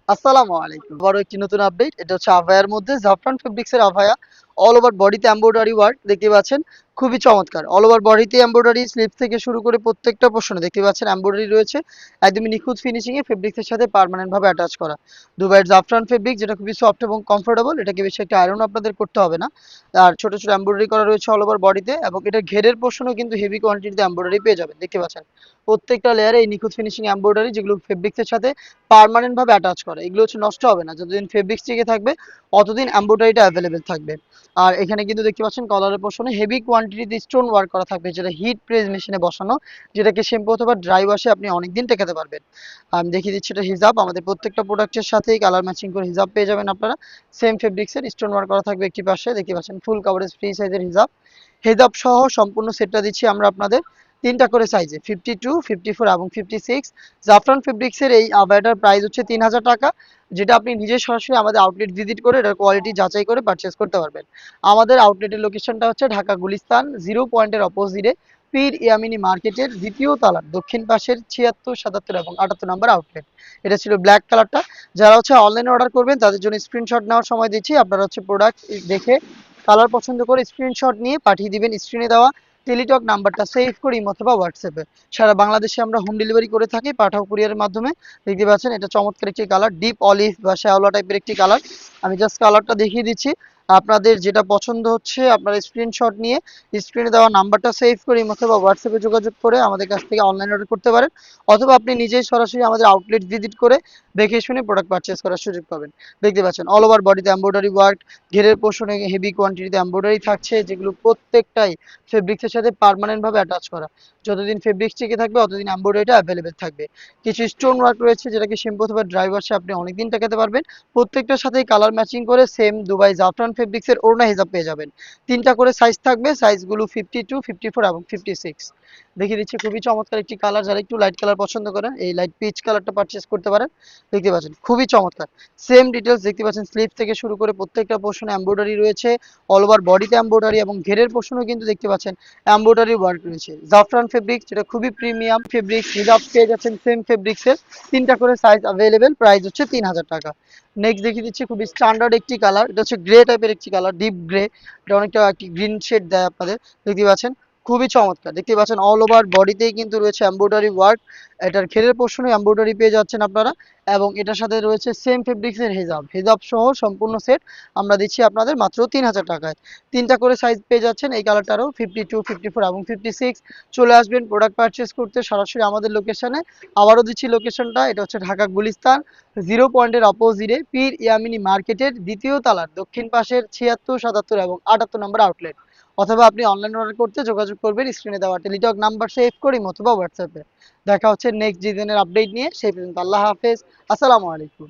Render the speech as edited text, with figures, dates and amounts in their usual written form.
আসসালামু আলাইকুম। আবারও একটি নতুন আপডেট। এটা হচ্ছে আভায়ার মধ্যে জাফরান ফেব্রিক্স এর আভায়া। অল ওভার বডিতে এমব্রয়ডারি ওয়ার্ক দেখতে পাচ্ছেন। খুবই চমৎকার। অল ওভার বডিতে এমব্রয়ডারি, স্লিভস থেকে শুরু করে প্রত্যেকটা পোরশনে দেখতে পাচ্ছেন এমব্রয়ডারি রয়েছে। একদমই নিখুঁত ফিনিশিং এ ফেব্রিক্স এর সাথে পার্মানেন্ট ভাবে অ্যাটাচ করা। দুবাইয়ের জাফরান ফেব্রিক যেটা খুবই সফট এবং কমফোর্টেবল। এটাকে বেশি একটা আয়রন আপনাদের করতে হবে না। আর ছোট, ছোট এমব্রয়ডারি করা রয়েছে অল ওভার বডিতে এবং এটার ঘেরের পোরশনেও কিন্তু হেভি কোয়ান্টিটিতে এমব্রয়ডারি পেয়ে যাবেন। দেখতে পাচ্ছেন। প্রত্যেকটা লেয়ারে এই নিখুঁত ফিনিশিং এমব্রয়ডারি যেগুলো ফেব্রিক্স এর সাথে পার্মানেন্ট ভাবে অ্যাটাচ করে। এগুলো হচ্ছে নষ্ট হবে না। যতদিন ফেব্রিক্স টিকে থাকবে অতদিন এমব্রয়ডারিটা অ্যাভেলেবেল থাকবে। আর এখানে কিন্তু দেখতে পাচ্ছেন কলারের পোরশনে হেভি কোয়ান্টিটিতে স্টোন ওয়ার্ক করা থাকবে, যেটা হিট প্রেস মেশিনে বসানো, যেটাকে শ্যাম্পু অথবা ড্রাই ওয়াশে আপনি অনেকদিন টেকাতে পারবেন। আমি দেখিয়ে দিচ্ছি এটা হিজাব। আমাদের প্রত্যেকটা প্রোডাক্টের সাথেই কালার ম্যাচিং করে হিজাব পেয়ে যাবেন আপনারা। সেম ফেব্রিক্সের স্টোন ওয়ার্ক করা থাকবে একটি পাশে। দেখতে পাচ্ছেন ফুল কভারেজ ফ্রি সাইজের হিজাব। হেজাব সহ সম্পূর্ণ সেটটা দিচ্ছি আমরা আপনাদের তিনটা করে সাইজে, 52, 54 এবং 56। জাফরান ফেব্রিক্সের এই আবায়াটার প্রাইস হচ্ছে 3000 টাকা, যেটা আপনি নিজে সরাসরি আমাদের আউটলেট ভিজিট করে এটার কোয়ালিটি যাচাই করে পারচেস করতে পারবেন। আমাদের আউটলেটের লোকেশনটা হচ্ছে ঢাকা গুলিস্তান 0 পয়েন্টের অপোজিটে পীর ইয়ামিনী মার্কেটের দ্বিতীয় তলার দক্ষিণ পাশের 76, 77 এবং 78 নম্বর আউটলেট। এটা ছিল ব্ল্যাক কালারটা। যারা হচ্ছে অনলাইনে অর্ডার করবেন তাদের জন্য স্ক্রিনশট নেওয়ার সময় দিচ্ছি। আপনারা হচ্ছে প্রোডাক্ট দেখে কালার পছন্দ করে স্ক্রিনশট নিয়ে পাঠিয়ে দিবেন স্ক্রিনে দেওয়া টেলিটক নাম্বারটা সেভ করে ইমো অথবা হোয়াটসঅ্যাপে। সারা বাংলাদেশে আমরা হোম ডেলিভারি করে থাকি পাঠাও কুরিয়ারের মাধ্যমে। দেখতে পাচ্ছেন এটা চমৎকার একটি কালার, ডিপ অলিভ বা শ্যাওলা টাইপের একটি কালার। আমি জাস্ট কালারটা দেখিয়ে দিচ্ছি। আপনাদের যেটা পছন্দ হচ্ছে আপনারা স্ক্রিনশট নিয়ে স্ক্রিনে দেওয়া নাম্বারটা সেভ করে ইমো অথবা হোয়াটসঅ্যাপে যোগাযোগ করে আমাদের কাছ থেকে অনলাইন অর্ডার করতে পারেন, অথবা আপনি নিজেই সরাসরি আমাদের আউটলেট ভিজিট করে দেখে শুনে প্রোডাক্ট পারচেস করার সুযোগ পাবেন। দেখতে পাচ্ছেন অল ওভার বডিতে এমব্রয়ডারি ওয়ার্ক, ঘেরের পোর্শনে হেভি কোয়ান্টিটিতে এমব্রয়ডারি থাকছে, যেগুলো প্রত্যেকটাই ফেব্রিক্সের সাথে পার্মানেন্ট ভাবে অ্যাটাচ করা। যতদিন ফেব্রিক্স টিকে থাকবে ততদিন এমব্রয়ডারিটা অ্যাভেলেবেল থাকবে। কিছু স্টোন ওয়ার্ক রয়েছে যেটাকে শ্যাম্পু অথবা ড্রাই ওয়াশে আপনি অনেকদিন টেকাতে পারবেন। প্রত্যেকটার সাথেই কালার ম্যাচিং করে সেম দুবাই জাফরান ফেব্রিক্সের ওড়না হিসাব পেয়ে যাবেন। তিনটা করে সাইজ থাকবে, সাইজগুলো 52, 54 এবং 56। দেখিয়ে দিচ্ছি খুবই চমৎকার একটি কালার। যারা একটু লাইট কালার পছন্দ করেন এই লাইট পিচ কালারটা পারচেস করতে পারেন। দেখতে পাচ্ছেন খুবই চমৎকার। সেম ডিটেলস দেখতে পাচ্ছেন, স্লিভ থেকে শুরু করে প্রত্যেকটা পোর্শনে এমব্রয়ডারি রয়েছে। অল ওভার বডিতে এমব্রয়ডারি এবং ঘেরের পোর্শনেও কিন্তু দেখতে পাচ্ছেন এমব্রয়ডারি ওয়ার্ক রয়েছে। জাফরান ফেব্রিক্স যেটা খুবই প্রিমিয়াম ফেব্রিক্স, হিজাব পেয়ে যাচ্ছেন সেম ফেব্রিক্সের। তিনটা করে সাইজ অ্যাভেলেবেল, প্রাইস হচ্ছে 3000 টাকা। নেক্সট দেখিয়ে দিচ্ছি খুবই স্ট্যান্ডার্ড একটি কালার। এটা হচ্ছে গ্রে টাইপের একটি কালার, ডিপ গ্রে। এটা অনেকটা একটি গ্রিন শেড দেয় আপনাদের। দেখতে পাচ্ছেন খুবই চমৎকার। দেখতে পাচ্ছেন অল ওভার বডিতেই কিন্তু রয়েছে এমব্রয়ডারি ওয়ার্ক। এটার ঘেরের পোর্শনে এমব্রয়ডারি পেয়ে যাচ্ছেন আপনারা, এবং এটার সাথে রয়েছে সেম ফেব্রিক্সের হিজাব। হিজাব সহ সম্পূর্ণ সেট আমরা দিচ্ছি আপনাদের মাত্র 3000 টাকায়। তিনটা করে সাইজ পেয়ে যাচ্ছেন এই কালারটারও, 52, 54 এবং 56। চলে আসবেন প্রোডাক্ট পারচেস করতে সরাসরি আমাদের লোকেশনে। আবারও দিচ্ছি লোকেশনটা, এটা হচ্ছে ঢাকা গুলিস্তান 0 পয়েন্টের অপোজিটে পীর ইয়ামিনী মার্কেটের দ্বিতীয় তলার দক্ষিণ পাশের 76, 77 এবং 78 নম্বর আউটলেট। অথবা আপনি অনলাইন অর্ডার করতে যোগাযোগ করবেন স্ক্রিনে দেওয়া টেলিটক নাম্বার সেভ করি অথবা হোয়াটসঅ্যাপে। দেখা হচ্ছে নেক্সট ডিজাইনের আপডেট নিয়ে। সেই পর্যন্ত আল্লাহ হাফেজ। আসসালামু আলাইকুম।